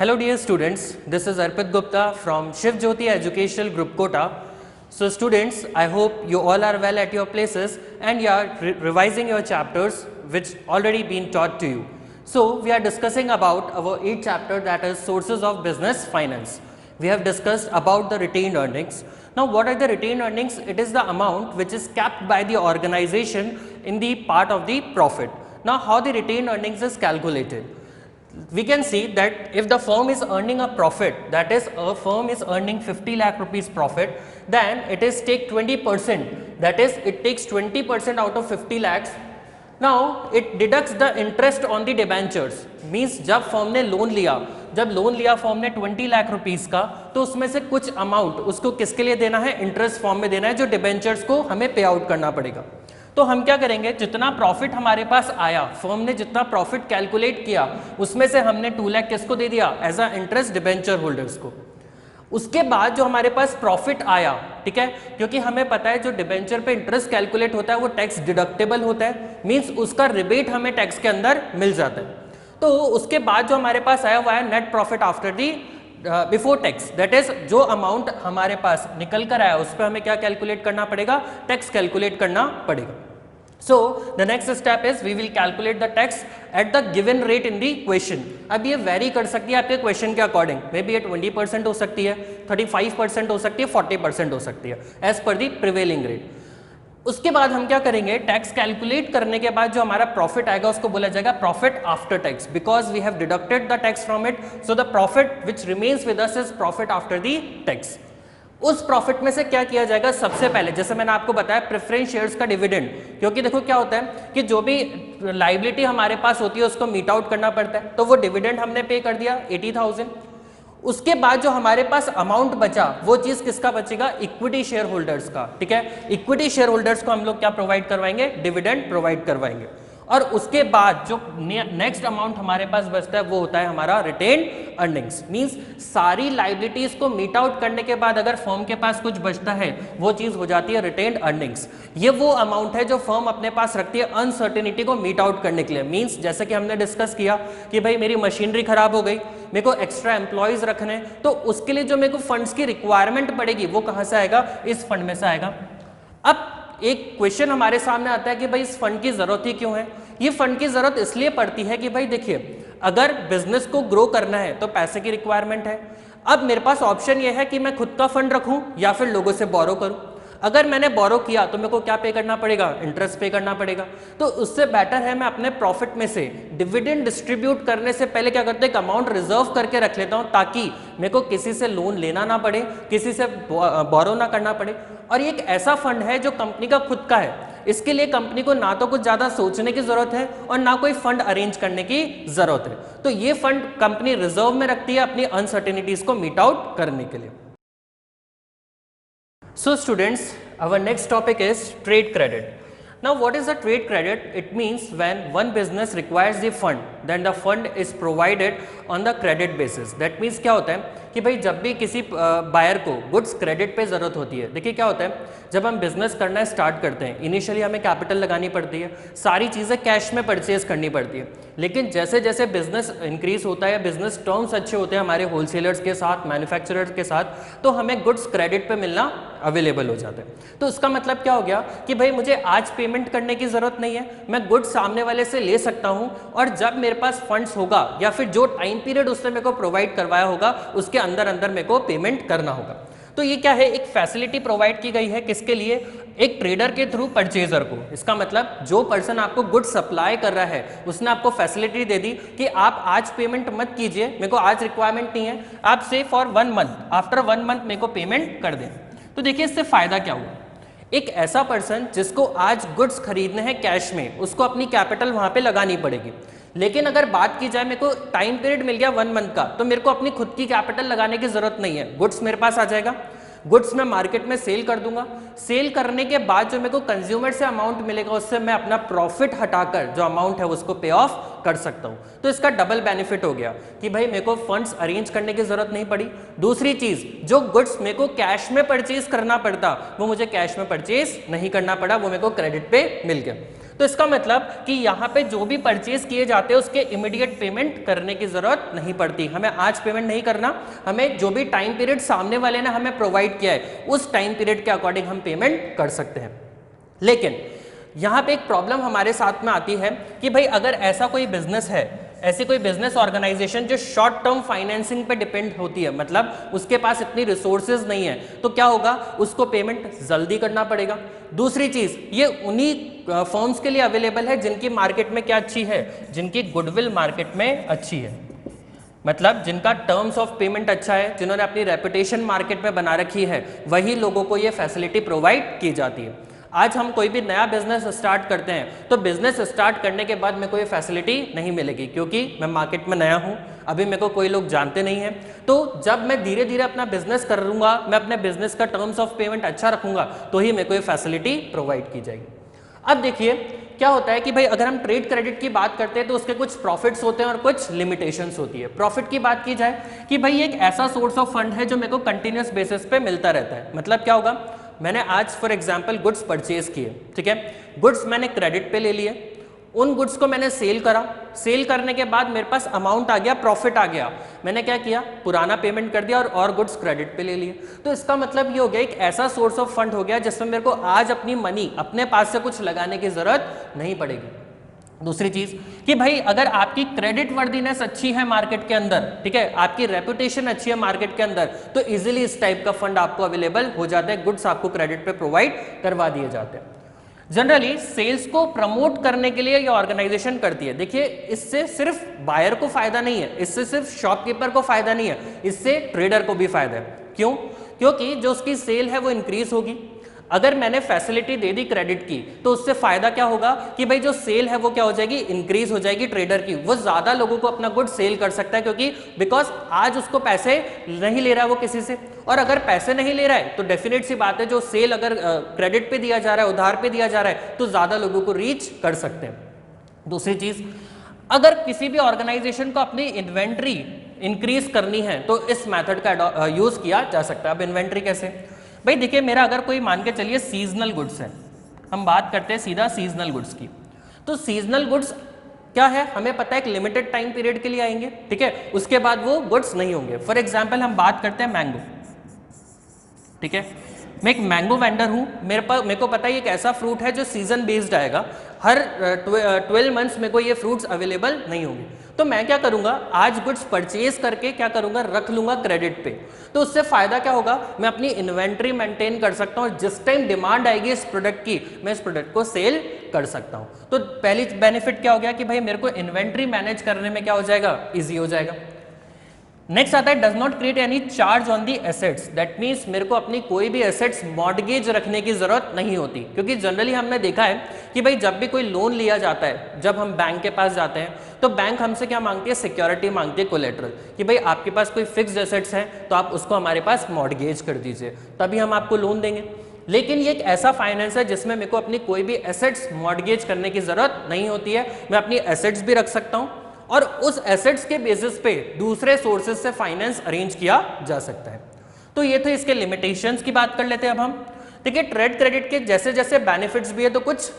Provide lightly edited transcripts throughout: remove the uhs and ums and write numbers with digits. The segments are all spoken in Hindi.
Hello dear students, this is Arpit Gupta from Shiv Jyoti Educational Group Kota. So students, I hope you all are well at your places and you are revising your chapters which already been taught to you. So we are discussing about our 8th chapter, that is sources of business finance. We have discussed about the retained earnings. Now what are the retained earnings? It is the amount which is kept by the organization in the part of the profit. Now how the retained earnings is calculated? We can see that if the firm is earning a profit, that is a firm is earning 50 lakh rupees profit, then it is take 20%, that is it takes 20% out of 50 lakhs. Now it deducts the interest on the debentures, means जब फर्म ने लोन लिया फर्म ने 20 लाख रुपीस का, तो उसमें से कुछ अमाउंट उसको किसके लिए देना है, इंटरेस्ट फॉर्म में देना है, जो डिबेंचर्स को हमें पे आउट करना पड़ेगा। तो हम क्या करेंगे, जितना प्रॉफिट हमारे पास आया, फर्म ने जितना प्रॉफिट कैलकुलेट किया, उसमें से हमने 2 लाख किसको दे दिया, as a interest debenture holders को। उसके बाद जो हमारे पास प्रॉफिट आया, ठीक है, क्योंकि हमें पता है जो डिबेंचर पे इंटरेस्ट कैलकुलेट होता है वो टैक्स डिडक्टेबल होता है, मींस उसका रिबेट हमें टैक्स के अंदर मिल जाता है। तो उसके बाद जो हमारे पास आया हुआ है net profit after the before tax, that is जो अमाउंट हमारे पास निकल कर आया उस पर हमें क्या कैलकुलेट करना पड़ेगा, टैक्स कैलकुलेट करना पड़ेगा। So the next step is we will calculate the tax at the given rate in the question. अब ये वेरी कर सकती है आपके क्वेश्चन के अकॉर्डिंग, मे बी ये 20% हो सकती है, 35% हो सकती है, 40% हो सकती है, एज पर दी प्रिवेलिंग रेट। उसके बाद हम क्या करेंगे, टैक्स कैलकुलेट करने के बाद जो हमारा प्रॉफिट आएगा उसको बोला जाएगा profit after tax, because we have deducted the tax from it, so the profit which remains with us is profit after the tax. उस प्रॉफिट में से क्या किया जाएगा, सबसे पहले जैसे मैंने आपको बताया प्रेफरेंस शेयर्स का डिविडेंड, क्योंकि देखो क्या होता है कि जो भी लायबिलिटी हमारे पास होती है उसको मीट आउट करना पड़ता है, तो वो डिविडेंड हमने पे कर दिया 80,000। उसके बाद जो हमारे पास अमाउंट बचा वो चीज किसका बचेगा, इक्विटी शेयर होल्डर्स का, ठीक है। इक्विटी शेयर होल्डर्स को हम लोग क्या प्रोवाइड करवाएंगे, डिविडेंड प्रोवाइड करवाएंगे। और उसके बाद जो नेक्स्ट अमाउंट हमारे पास बचता है वो होता है हमारा रिटेन्ड अर्निंग्स, मींस सारी लायबिलिटीज को मीट आउट करने के बाद अगर फर्म के पास कुछ बचता है वो चीज हो जाती है रिटेन्ड अर्निंग्स। ये वो अमाउंट है जो फर्म अपने पास रखती है अनसर्टेनिटी को मीट आउट करने के लिए, मींस जैसे कि हमने डिस्कस किया कि भाई मेरी मशीनरी खराब हो गई, मेरे को एक्स्ट्रा एम्प्लॉयज रखने, तो उसके लिए जो मेरे को फंड्स की रिक्वायरमेंट पड़ेगी वो कहां से आएगा, इस फंड में से आएगा। अब एक क्वेश्चन हमारे सामने आता है कि भाई इस फंड की जरूरत ही क्यों है। ये फंड की जरूरत इसलिए पड़ती है कि भाई देखिए अगर बिजनेस को ग्रो करना है तो पैसे की रिक्वायरमेंट है। अब मेरे पास ऑप्शन ये है कि मैं खुद का फंड रखूं या फिर लोगों से बोरो करूं। अगर मैंने बोरो किया तो मेरे को क्या पे करना पड़ेगा, इंटरेस्ट पे करना पड़ेगा। तो उससे बेटर है मैं अपने प्रॉफिट में से डिविडेंड डिस्ट्रीब्यूट करने से पहले क्या करते हैं, अमाउंट रिजर्व करके रख लेता हूं ताकि मेरे को किसी से लोन लेना ना पड़े, किसी से बोरो ना करना पड़े। और ये एक ऐसा फंड है जो कंपनी का खुद का है, इसके लिए कंपनी को ना तो कुछ ज्यादा सोचने की जरूरत है और ना कोई फंड अरेंज करने की जरूरत है। तो ये फंड कंपनी रिजर्व में रखती है अपनी अनसर्टेनिटीज को मीट आउट करने के लिए। So students, our next topic is trade credit. Now what is a trade credit? It means when one business requires the fund, then the fund is provided on the credit basis. That means क्या होता है कि भाई जब भी किसी बायर को गुड्स क्रेडिट पे ज़रूरत होती है, देखिए क्या होता है जब हम बिजनेस करना स्टार्ट करते हैं इनिशियली हमें कैपिटल लगानी पड़ती है, सारी चीज़ें कैश में परचेज करनी पड़ती है। लेकिन जैसे जैसे बिजनेस इंक्रीज होता है, बिजनेस टर्म्स अच्छे होते हैं हमारे होलसेलर्स के साथ, मैन्युफैक्चरर्स के साथ, तो हमें गुड्स क्रेडिट पे मिलना अवेलेबल हो जाता है। तो इसका मतलब क्या हो गया कि भाई मुझे आज पेमेंट करने की ज़रूरत नहीं है, मैं गुड्स सामने वाले से ले सकता हूँ और जब मेरे पास फंड्स होगा या फिर जो टाइम पीरियड उसने मेरे को प्रोवाइड करवाया होगा उसके अंदर अंदर मेरे को पेमेंट करना होगा। तो ये क्या है, एक फैसिलिटी प्रोवाइड की गई है किसके लिए, एक ट्रेडर के थ्रू परचेजर को। इसका मतलब जो पर्सन आपको गुड सप्लाई कर रहा है उसने आपको फैसिलिटी दे दी कि आप आज पेमेंट मत कीजिए, मेरे को आज रिक्वायरमेंट नहीं है, आप से फॉर 1 मंथ, आफ्टर 1 मंथ मेरे को पेमेंट कर दें। तो देखिए इससे फायदा क्या हुआ, एक ऐसा पर्सन जिसको आज गुड्स खरीदने हैं कैश में, उसको अपनी कैपिटल वहां पे लगानी पड़ेगी। लेकिन अगर बात की जाए मेरे को टाइम पीरियड मिल गया 1 मंथ का, तो मेरे को अपनी खुद की कैपिटल लगाने की जरूरत नहीं है, गुड्स मेरे पास आ जाएगा, गुड्स मैं मार्केट में सेल कर दूंगा, सेल करने के बाद जो मेरे को कंज्यूमर से अमाउंट मिलेगा उससे मैं अपना प्रॉफिट हटाकर जो अमाउंट है उसको पे ऑफ कर सकता हूं। तो इसका डबल बेनिफिट हो गया कि भाई मेरे को फंड्स अरेंज करने की जरूरत नहीं पड़ी। दूसरी चीज, जो गुड्स मेरे को कैश में परचेज करना पड़ता वो मुझे कैश में परचेज नहीं करना पड़ा, वो मेरे को क्रेडिट पे मिल गया। तो इसका मतलब कि यहाँ पे जो भी परचेज किए जाते हैं उसके इमीडिएट पेमेंट करने की जरूरत नहीं पड़ती, हमें आज पेमेंट नहीं करना, हमें जो भी टाइम पीरियड सामने वाले ने हमें प्रोवाइड किया है उस टाइम पीरियड के अकॉर्डिंग हम पेमेंट कर सकते हैं। लेकिन यहाँ पे एक प्रॉब्लम हमारे साथ में आती है कि भाई अगर ऐसा कोई बिजनेस है, ऐसी कोई बिजनेस ऑर्गेनाइजेशन जो शॉर्ट टर्म फाइनेंसिंग पे डिपेंड होती है, मतलब उसके पास इतनी रिसोर्सेज नहीं है, तो क्या होगा, उसको पेमेंट जल्दी करना पड़ेगा। दूसरी चीज, ये उन्हीं फर्म्स के लिए अवेलेबल है जिनकी मार्केट में क्या अच्छी है, जिनकी गुडविल मार्केट में अच्छी है, मतलब जिनका टर्म्स ऑफ पेमेंट अच्छा है, जिन्होंने अपनी रेपुटेशन मार्केट में बना रखी है, वही लोगों को ये फैसिलिटी प्रोवाइड की जाती है। आज हम कोई भी नया बिजनेस स्टार्ट करते हैं तो बिजनेस स्टार्ट करने के बाद मेरे को ये फैसिलिटी नहीं मिलेगी, क्योंकि मैं मार्केट में नया हूं, अभी मेरे को कोई लोग जानते नहीं हैं। तो जब मैं धीरे धीरे अपना बिजनेस करूंगा, मैं अपने बिजनेस का टर्म्स ऑफ पेमेंट अच्छा रखूंगा, तो ही मेरे को ये फैसिलिटी प्रोवाइड की जाएगी। अब देखिए क्या होता है कि भाई अगर हम ट्रेड क्रेडिट की बात करते हैं तो उसके कुछ प्रॉफिट्स होते हैं और कुछ लिमिटेशंस होती है। प्रॉफिट की बात की जाए कि भाई एक ऐसा सोर्स ऑफ फंड है जो मेरे को कंटिन्यूस बेसिस पे मिलता रहता है। मतलब क्या होगा, मैंने आज फॉर एग्जांपल गुड्स परचेज किए, ठीक है, गुड्स मैंने क्रेडिट पे ले लिए, उन गुड्स को मैंने सेल करा, सेल करने के बाद मेरे पास अमाउंट आ गया, प्रॉफिट आ गया, मैंने क्या किया, पुराना पेमेंट कर दिया और गुड्स क्रेडिट पे ले लिए। तो इसका मतलब ये हो गया एक ऐसा सोर्स ऑफ फंड हो गया जिसमें मेरे को आज अपनी मनी अपने पास से कुछ लगाने की जरूरत नहीं पड़ेगी। दूसरी चीज कि भाई अगर आपकी क्रेडिट वर्दीनेस अच्छी है मार्केट के अंदर, ठीक है, आपकी रेपुटेशन अच्छी है मार्केट के अंदर, तो इजीली इस टाइप का फंड आपको अवेलेबल हो जाता है, गुड्स आपको क्रेडिट पे प्रोवाइड करवा दिए जाते हैं। जनरली सेल्स को प्रमोट करने के लिए ये ऑर्गेनाइजेशन करती है। देखिए इससे सिर्फ बायर को फायदा नहीं है, इससे सिर्फ शॉपकीपर को फायदा नहीं है, इससे ट्रेडर को भी फायदा है। क्यों? क्योंकि जो उसकी सेल है वो इंक्रीज होगी। अगर मैंने फैसिलिटी दे दी क्रेडिट की तो उससे फायदा क्या होगा कि भाई जो सेल है वो क्या हो जाएगी, इंक्रीज हो जाएगी ट्रेडर की, वो ज्यादा लोगों को अपना गुड सेल कर सकता है, क्योंकि बिकॉज आज उसको पैसे नहीं ले रहा है वो किसी से, और अगर पैसे नहीं ले रहा है तो डेफिनेट सी बात है जो सेल अगर क्रेडिट पे दिया जा रहा है, उधार पे दिया जा रहा है, तो ज्यादा लोगों को रीच कर सकते हैं। दूसरी चीज, अगर किसी भी ऑर्गेनाइजेशन को अपनी इन्वेंट्री इंक्रीज करनी है तो इस मेथड का यूज किया जा सकता है। अब इन्वेंट्री कैसे, भाई देखिए मेरा अगर कोई मान के चलिए सीजनल गुड्स है, हम बात करते हैं सीधा सीजनल गुड्स की, तो सीजनल गुड्स क्या है, हमें पता है एक लिमिटेड टाइम पीरियड के लिए आएंगे, ठीक है, उसके बाद वो गुड्स नहीं होंगे। फॉर एग्जांपल हम बात करते हैं मैंगो, ठीक है, मैं एक मैंगो वेंडर हूं, मेरे को पता है एक ऐसा फ्रूट है जो सीजन बेस्ड आएगा, हर 12 मंथ्स में को ये फ्रूट्स अवेलेबल नहीं होंगे, तो मैं क्या करूंगा, आज गुड्स परचेज करके क्या करूंगा, रख लूंगा क्रेडिट पे, तो उससे फायदा क्या होगा, मैं अपनी इन्वेंट्री मेंटेन कर सकता हूं, जिस टाइम डिमांड आएगी इस प्रोडक्ट की मैं इस प्रोडक्ट को सेल कर सकता हूं। तो पहली बेनिफिट क्या हो गया कि भाई मेरे को इन्वेंट्री मैनेज करने में क्या हो जाएगा, इजी हो जाएगा। नेक्स्ट आता है does not create any charge on the assets, that means मेरे को अपनी कोई भी एसेट्स मॉर्गेज रखने की जरूरत नहीं होती, क्योंकि जनरली हमने देखा है कि भाई जब भी कोई लोन लिया जाता है, जब हम बैंक के पास जाते हैं तो बैंक हमसे क्या मांगती है, सिक्योरिटी मांगती है, कोलेटरल, कि भाई आपके पास कोई फिक्स्ड एसेट्स हैं तो आप उसको हमारे पास मॉर्गेज कर दीजिए, तभी हम आपको लोन देंगे। लेकिन ये एक ऐसा फाइनेंस है जिसमें मेरे को अपनी कोई भी एसेट्स मॉर्गेज करने की जरूरत नहीं होती है, मैं अपनी एसेट्स भी रख सकता हूँ और उस एसेट्स के बेसिस पे दूसरे सोर्सेज से फाइनेंस अरेंज किया जा सकता है। तो ये थे इसके लिमिटेशंस की बात कर लेते हैं अब हम। देखिए ट्रेड क्रेडिट के जैसे जैसे बेनिफिट्स भी है तो कुछ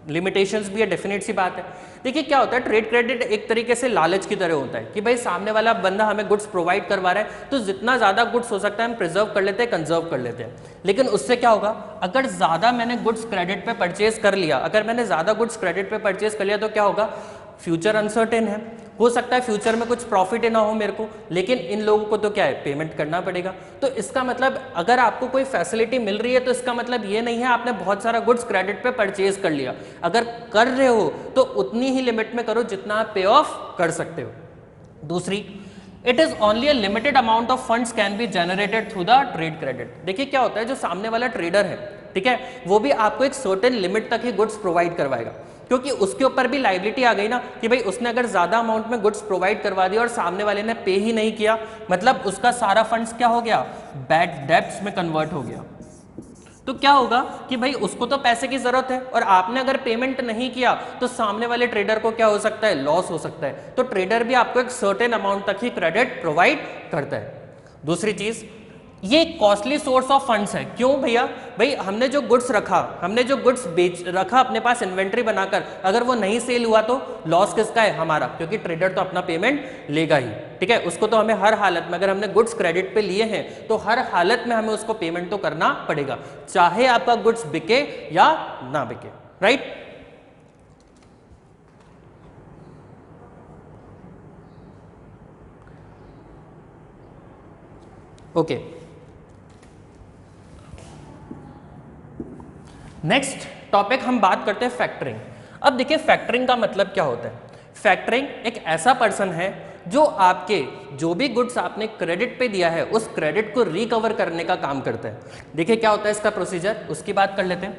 लिमिटेशंस भी है, डेफिनेट सी बात है। देखिए क्या होता है, ट्रेड क्रेडिट एक तरीके से लालच की तरह होता है कि भाई सामने वाला बंदा हमें गुड्स प्रोवाइड करवा रहा है तो जितना ज्यादा गुड्स हो सकता है हम प्रिजर्व कर लेते हैं, कंजर्व कर लेते हैं। लेकिन उससे क्या होगा, अगर ज्यादा मैंने गुड्स क्रेडिट पे परचेज कर लिया, अगर मैंने ज्यादा गुड्स क्रेडिट पे परचेज कर लिया तो क्या होगा, फ्यूचर अनसर्टेन है, हो सकता है फ्यूचर में कुछ प्रॉफिट ही ना हो मेरे को, लेकिन इन लोगों को तो क्या है, पेमेंट करना पड़ेगा। तो इसका मतलब अगर आपको कोई फैसिलिटी मिल रही है तो इसका मतलब ये नहीं है आपने बहुत सारा गुड्स क्रेडिट पे परचेज कर लिया, अगर कर रहे हो तो उतनी ही लिमिट में करो जितना आप पे ऑफ कर सकते हो। दूसरी, it is only a limited amount of funds can be generated through the trade credit. देखिए क्या होता है, जो सामने वाला ट्रेडर है, ठीक है, वो भी आपको एक सर्टेन लिमिट तक ही गुड्स प्रोवाइड करवाएगा, क्योंकि उसके ऊपर भी लायबिलिटी आ गई ना कि भाई उसने अगर ज्यादा अमाउंट में गुड्स प्रोवाइड करवा दिया और सामने वाले ने पे ही नहीं किया, मतलब उसका सारा फंड्स क्या हो गया, बैड डेब्ट्स में कन्वर्ट हो गया। तो क्या होगा कि भाई उसको तो पैसे की जरूरत है और आपने अगर पेमेंट नहीं किया तो सामने वाले ट्रेडर को क्या हो सकता है, लॉस हो सकता है। तो ट्रेडर भी आपको एक सर्टेन अमाउंट तक ही क्रेडिट प्रोवाइड करता है। दूसरी चीज, ये कॉस्टली सोर्स ऑफ फंड्स है। क्यों भैया? भाई हमने जो गुड्स रखा, हमने जो गुड्स बेच रखा अपने पास इन्वेंट्री बनाकर, अगर वो नहीं सेल हुआ तो लॉस किसका है? हमारा, क्योंकि ट्रेडर तो अपना पेमेंट लेगा ही, ठीक है। उसको तो हमें हर हालत में, अगर हमने गुड्स क्रेडिट पे लिए हैं तो हर हालत में हमें उसको पेमेंट तो करना पड़ेगा, चाहे आपका गुड्स बिके या ना बिके, राइट। ओके, नेक्स्ट टॉपिक हम बात करते हैं फैक्टरिंग। अब देखिए फैक्टरिंग का मतलब क्या होता है। फैक्टरिंग एक ऐसा पर्सन है जो आपके जो भी गुड्स आपने क्रेडिट पे दिया है उस क्रेडिट को रिकवर करने का काम करता है। देखिए क्या होता है इसका प्रोसीजर, उसकी बात कर लेते हैं।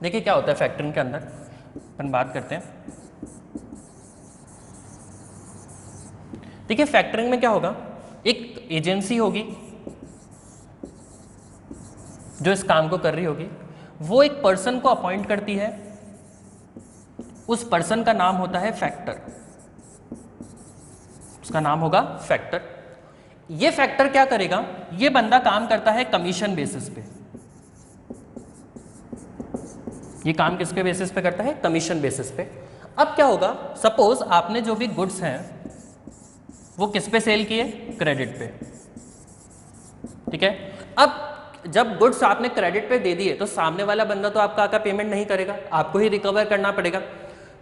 देखिए क्या होता है फैक्टरिंग के अंदर, अपन बात करते हैं। देखिए फैक्टरिंग में क्या होगा, एक एजेंसी होगी जो इस काम को कर रही होगी, वो एक पर्सन को अपॉइंट करती है, उस पर्सन का नाम होता है फैक्टर, उसका नाम होगा फैक्टर। ये फैक्टर क्या करेगा, ये बंदा काम करता है कमीशन बेसिस पे। ये काम किसके बेसिस पे करता है? कमीशन बेसिस पे। अब क्या होगा, सपोज आपने जो भी गुड्स हैं वो किस पे सेल किए? क्रेडिट पे, ठीक है। अब जब गुड्स आपने क्रेडिट पे दे दिए तो सामने वाला बंदा तो आपका पेमेंट नहीं करेगा, आपको ही रिकवर करना पड़ेगा।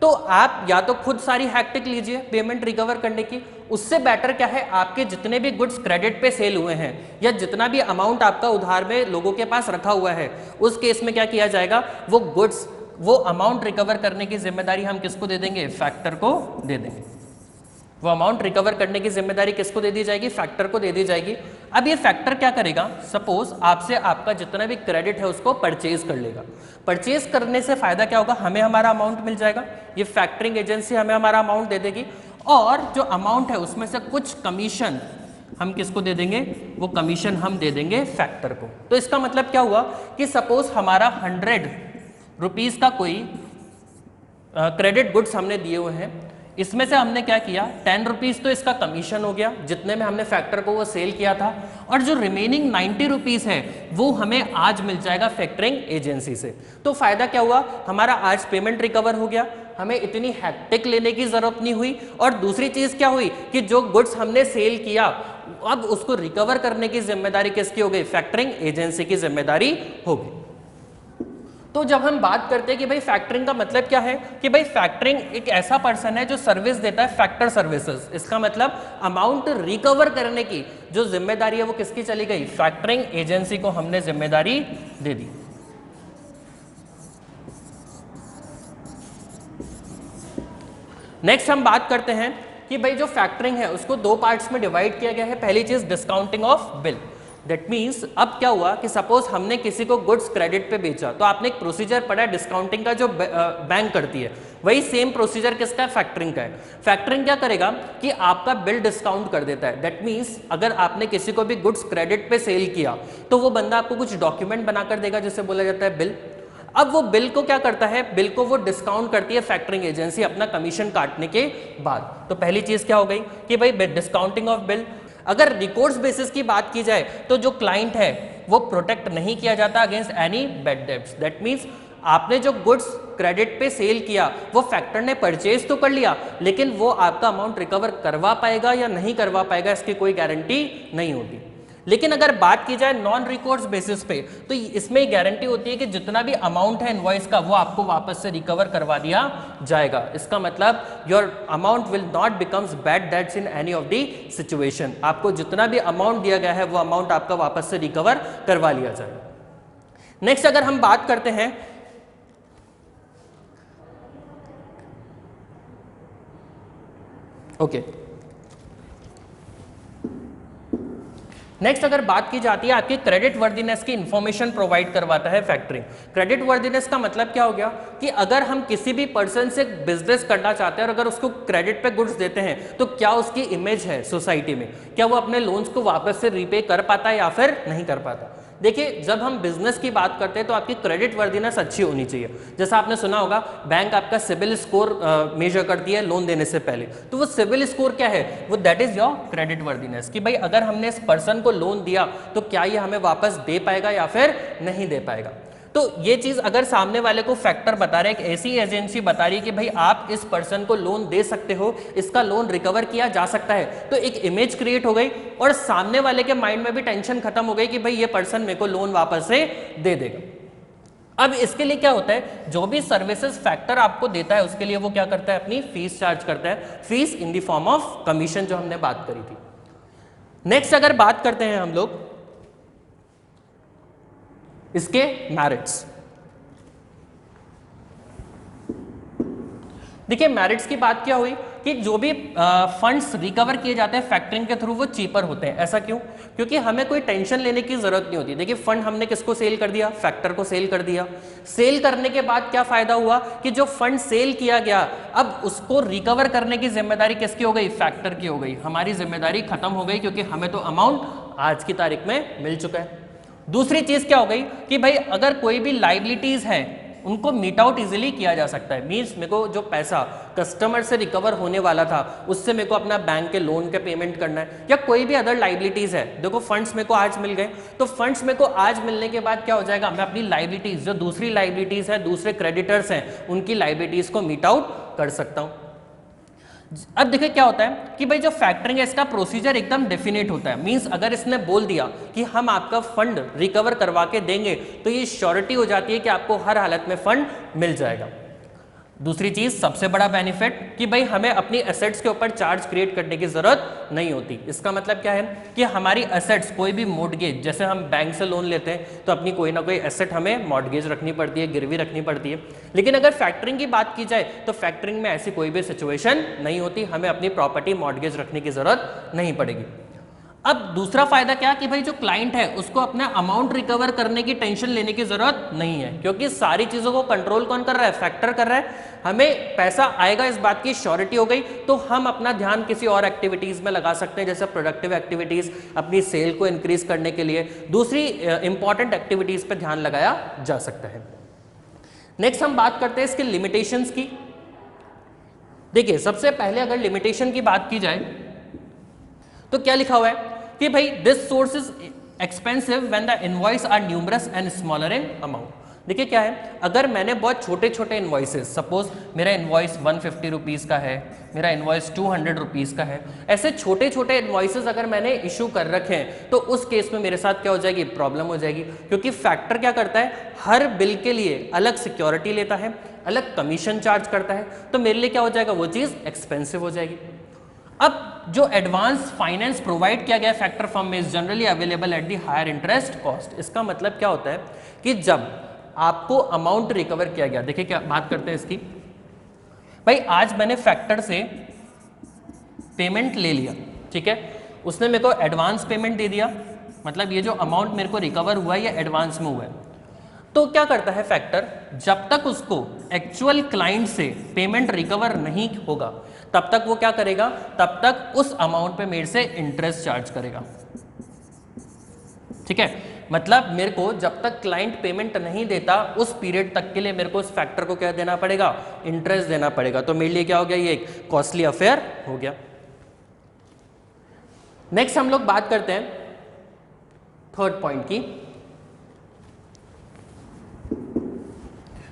तो आप या तो खुद सारी हैक्टिक लीजिए पेमेंट रिकवर करने की, उससे बेटर क्या है, आपके जितने भी गुड्स क्रेडिट पे सेल हुए हैं या जितना भी अमाउंट आपका उधार में लोगों के पास रखा हुआ है, उस केस में क्या किया जाएगा, वो गुड्स, वो अमाउंट रिकवर करने की जिम्मेदारी हम किसको दे देंगे? फैक्टर को दे देंगे। वो अमाउंट रिकवर करने की जिम्मेदारी किसको दे दी जाएगी? फैक्टर को दे दी जाएगी। अब ये फैक्टर क्या करेगा, सपोज आपसे आपका जितना भी क्रेडिट है उसको परचेज कर लेगा। परचेज करने से फायदा क्या होगा, हमें हमारा अमाउंट मिल जाएगा, ये फैक्टरिंग एजेंसी हमें हमारा अमाउंट दे देगी, और जो अमाउंट है उसमें से कुछ कमीशन हम किसको दे देंगे? वो कमीशन हम दे देंगे फैक्टर को। तो इसका मतलब क्या हुआ कि सपोज हमारा 100 रुपीज़ का कोई क्रेडिट गुड्स हमने दिए हुए हैं, इसमें से हमने क्या किया, 10 रुपीज़ तो इसका कमीशन हो गया जितने में हमने फैक्टर को वो सेल किया था, और जो रिमेनिंग 90 रुपीज़ है वो हमें आज मिल जाएगा फैक्टरिंग एजेंसी से। तो फायदा क्या हुआ, हमारा आज पेमेंट रिकवर हो गया, हमें इतनी हैक्टिक लेने की जरूरत नहीं हुई, और दूसरी चीज़ क्या हुई कि जो गुड्स हमने सेल किया अब उसको रिकवर करने की जिम्मेदारी किसकी हो गई? फैक्टरिंग एजेंसी की जिम्मेदारी होगी। तो जब हम बात करते हैं कि भाई फैक्टरिंग का मतलब क्या है, कि भाई फैक्टरिंग एक ऐसा पर्सन है जो सर्विस देता है फैक्टर सर्विसेज। इसका मतलब अमाउंट रिकवर करने की जो जिम्मेदारी है वो किसकी चली गई? फैक्टरिंग एजेंसी को हमने जिम्मेदारी दे दी। नेक्स्ट हम बात करते हैं कि भाई जो फैक्टरिंग है उसको दो पार्ट्स में डिवाइड किया गया है। पहली चीज discounting of bill. That means अब क्या हुआ कि सपोज हमने किसी को गुड्स क्रेडिट पे बेचा, तो आपने एक प्रोसीजर पढ़ा डिस्काउंटिंग का जो बैंक करती है, वही सेम प्रोसीजर किसका है? फैक्टरिंग का है। फैक्टरिंग क्या करेगा कि आपका बिल डिस्काउंट कर देता है। दैट मीन्स अगर आपने किसी को भी गुड्स क्रेडिट पे सेल किया तो वो बंदा आपको कुछ डॉक्यूमेंट बनाकर देगा जिसे बोला जाता है बिल। अब वो बिल को क्या करता है, बिल को वो डिस्काउंट करती है फैक्टरिंग एजेंसी अपना कमीशन काटने के बाद। तो पहली चीज क्या हो गई कि भाई डिस्काउंटिंग ऑफ बिल। अगर रिकॉर्ड्स बेसिस की बात की जाए तो जो क्लाइंट है वो प्रोटेक्ट नहीं किया जाता against any bad debts. That means आपने जो गुड्स क्रेडिट पे सेल किया वो फैक्टर ने परचेज तो कर लिया, लेकिन वो आपका अमाउंट रिकवर करवा पाएगा या नहीं करवा पाएगा इसकी कोई गारंटी नहीं होती। लेकिन अगर बात की जाए नॉन रिकॉर्ड्स बेसिस पे तो इसमें गारंटी होती है कि जितना भी अमाउंट है इनवॉइस का वो आपको वापस से रिकवर करवा दिया जाएगा। इसका मतलब your amount will not becomes bad debts in any of the situation. आपको जितना भी अमाउंट दिया गया है वो अमाउंट आपका वापस से रिकवर करवा लिया जाएगा। नेक्स्ट अगर हम बात करते हैं नेक्स्ट अगर बात की जाती है आपकी क्रेडिट वर्दीनेस की इंफॉर्मेशन प्रोवाइड करवाता है फैक्टरिंग। क्रेडिट वर्दीनेस का मतलब क्या हो गया कि अगर हम किसी भी पर्सन से बिजनेस करना चाहते हैं और अगर उसको क्रेडिट पे गुड्स देते हैं तो क्या उसकी इमेज है सोसाइटी में, क्या वो अपने लोन्स को वापस से रीपे कर पाता है या फिर नहीं कर पाता। देखिए जब हम बिजनेस की बात करते हैं तो आपकी क्रेडिट वर्दीनेस अच्छी होनी चाहिए। जैसा आपने सुना होगा बैंक आपका सिबिल स्कोर मेजर करती है लोन देने से पहले, तो वो सिबिल स्कोर क्या है, वो that is your credit worthiness, कि भाई अगर हमने इस पर्सन को लोन दिया तो क्या ये हमें वापस दे पाएगा या फिर नहीं दे पाएगा। तो ये चीज अगर सामने वाले को फैक्टर बता रहा है, एक ऐसी एजेंसी बता रही है कि भाई आप इस पर्सन को लोन दे सकते हो, इसका लोन रिकवर किया जा सकता है, तो एक इमेज क्रिएट हो गई और सामने वाले के माइंड में भी टेंशन खत्म हो गई कि भाई ये पर्सन मेरे को लोन वापस से दे देगा। अब इसके लिए क्या होता है, जो भी सर्विसेज फैक्टर आपको देता है उसके लिए वो क्या करता है, अपनी फीस चार्ज करता है, fees in the form of commission, जो हमने बात करी थी। नेक्स्ट अगर बात करते हैं हम लोग इसके मैरिट्स। देखिए मैरिट्स की बात क्या हुई कि जो भी फंड्स रिकवर किए जाते हैं फैक्टरिंग के थ्रू वो चीपर होते हैं। ऐसा क्यों? क्योंकि हमें कोई टेंशन लेने की जरूरत नहीं होती। देखिए फंड हमने किसको सेल कर दिया, फैक्टर को सेल कर दिया। सेल करने के बाद क्या फायदा हुआ कि जो फंड सेल किया गया अब उसको रिकवर करने की जिम्मेदारी किसकी हो गई, फैक्टर की हो गई। हमारी जिम्मेदारी खत्म हो गई क्योंकि हमें तो अमाउंट आज की तारीख में मिल चुका है। दूसरी चीज क्या हो गई कि भाई अगर कोई भी लाइबिलिटीज है उनको मीट आउट इजीली किया जा सकता है। मींस मेरे को जो पैसा कस्टमर से रिकवर होने वाला था उससे मेरे को अपना बैंक के लोन का पेमेंट करना है या कोई भी अदर लाइबिलिटीज है। देखो फंड्स मेरे को आज मिल गए, तो फंड्स मेरे को आज मिलने के बाद क्या हो जाएगा, मैं अपनी लाइबिलिटीज जो दूसरी लाइबिलिटीज है, दूसरे क्रेडिटर्स हैं, उनकी लाइबिलिटीज को मीट आउट कर सकता हूं। अब देखिए क्या होता है कि भाई जो फैक्टरिंग है इसका प्रोसीजर एकदम डेफिनेट होता है। मींस अगर इसने बोल दिया कि हम आपका फंड रिकवर करवा के देंगे तो ये श्योरिटी हो जाती है कि आपको हर हालत में फंड मिल जाएगा। दूसरी चीज सबसे बड़ा बेनिफिट कि भाई हमें अपनी एसेट्स के ऊपर चार्ज क्रिएट करने की जरूरत नहीं होती। इसका मतलब क्या है कि हमारी एसेट्स कोई भी मॉर्गेज, जैसे हम बैंक से लोन लेते हैं तो अपनी कोई ना कोई एसेट हमें मॉर्गेज रखनी पड़ती है, गिरवी रखनी पड़ती है। लेकिन अगर फैक्टरिंग की बात की जाए तो फैक्टरिंग में ऐसी कोई भी सिचुएशन नहीं होती, हमें अपनी प्रॉपर्टी मॉर्गेज रखने की जरूरत नहीं पड़ेगी। अब दूसरा फायदा क्या कि भाई जो क्लाइंट है उसको अपना अमाउंट रिकवर करने की टेंशन लेने की जरूरत नहीं है, क्योंकि सारी चीजों को कंट्रोल कौन कर रहा है, फैक्टर कर रहा है। हमें पैसा आएगा इस बात की श्योरिटी हो गई, तो हम अपना ध्यान किसी और एक्टिविटीज में लगा सकते हैं, जैसे प्रोडक्टिव एक्टिविटीज, अपनी सेल को इंक्रीज करने के लिए दूसरी इंपॉर्टेंट एक्टिविटीज पर ध्यान लगाया जा सकता है। नेक्स्ट हम बात करते हैं इसके लिमिटेशंस की। देखिए सबसे पहले अगर लिमिटेशन की बात की जाए तो क्या लिखा हुआ है कि भाई this source is expensive when the invoice are numerous and smaller in amount. देखिए क्या है, अगर मैंने बहुत छोटे छोटे इन्वॉइसेस, सपोज मेरा इन्वॉइस 150 रुपीज़ का है, मेरा इन्वॉइस 200 रुपीज़ का है, ऐसे छोटे छोटे इन्वॉइसेस अगर मैंने इशू कर रखे हैं तो उस केस में मेरे साथ क्या हो जाएगी, प्रॉब्लम हो जाएगी। क्योंकि फैक्टर क्या करता है, हर बिल के लिए अलग सिक्योरिटी लेता है, अलग कमीशन चार्ज करता है, तो मेरे लिए क्या हो जाएगा, वो चीज़ एक्सपेंसिव हो जाएगी। अब जो एडवांस फाइनेंस प्रोवाइड किया गया फैक्टर फर्म में is generally available at the higher interest cost. इसका मतलब क्या होता है कि जब आपको अमाउंट रिकवर किया गया, देखिए क्या बात करते हैं इसकी, भाई आज मैंने फैक्टर से पेमेंट ले लिया, ठीक है, उसने मेरे को एडवांस पेमेंट दे दिया, मतलब ये जो अमाउंट मेरे को रिकवर हुआ है ये एडवांस में हुआ है। तो क्या करता है फैक्टर, जब तक उसको एक्चुअल क्लाइंट से पेमेंट रिकवर नहीं होगा तब तक वो क्या करेगा, तब तक उस अमाउंट पे मेरे से इंटरेस्ट चार्ज करेगा। ठीक है, मतलब मेरे को जब तक क्लाइंट पेमेंट नहीं देता उस पीरियड तक के लिए मेरे को उस फैक्टर को क्या देना पड़ेगा, इंटरेस्ट देना पड़ेगा। तो मेरे लिए क्या हो गया, ये एक कॉस्टली अफेयर हो गया। नेक्स्ट हम लोग बात करते हैं थर्ड पॉइंट की।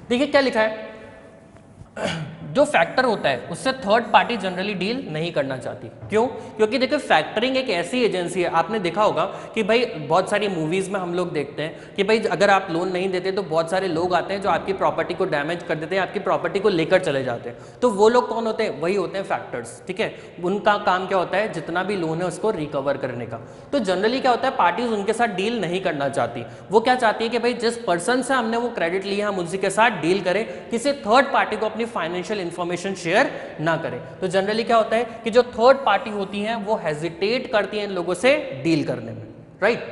देखिए क्या लिखा है, जो फैक्टर होता है उससे थर्ड पार्टी जनरली डील नहीं करना चाहती। क्यों? क्योंकि देखिए फैक्टरिंग एक ऐसी एजेंसी है, आपने देखा होगा कि भाई बहुत सारी मूवीज में हम लोग देखते हैं कि भाई अगर आप लोन नहीं देते तो बहुत सारे लोग आते हैं जो आपकी प्रॉपर्टी को डैमेज कर देते हैं, आपकी प्रॉपर्टी को लेकर चले जाते हैं। तो वो लोग कौन होते हैं, वही होते हैं फैक्टर्स। ठीक है, उनका काम क्या होता है, जितना भी लोन है उसको रिकवर करने का। तो जनरली क्या होता है, पार्टीज उनके साथ डील नहीं करना चाहती। वो क्या चाहती है कि भाई जिस पर्सन से हमने वो क्रेडिट लिया हम उसी के साथ डील करें, किसी थर्ड पार्टी को अपनी फाइनेंशियल इंफॉर्मेशन शेयर ना करें। तो जनरली क्या होता है कि जो थर्ड पार्टी होती हैं वो हेजिटेट करती हैं इन लोगों से डील करने में, राइट।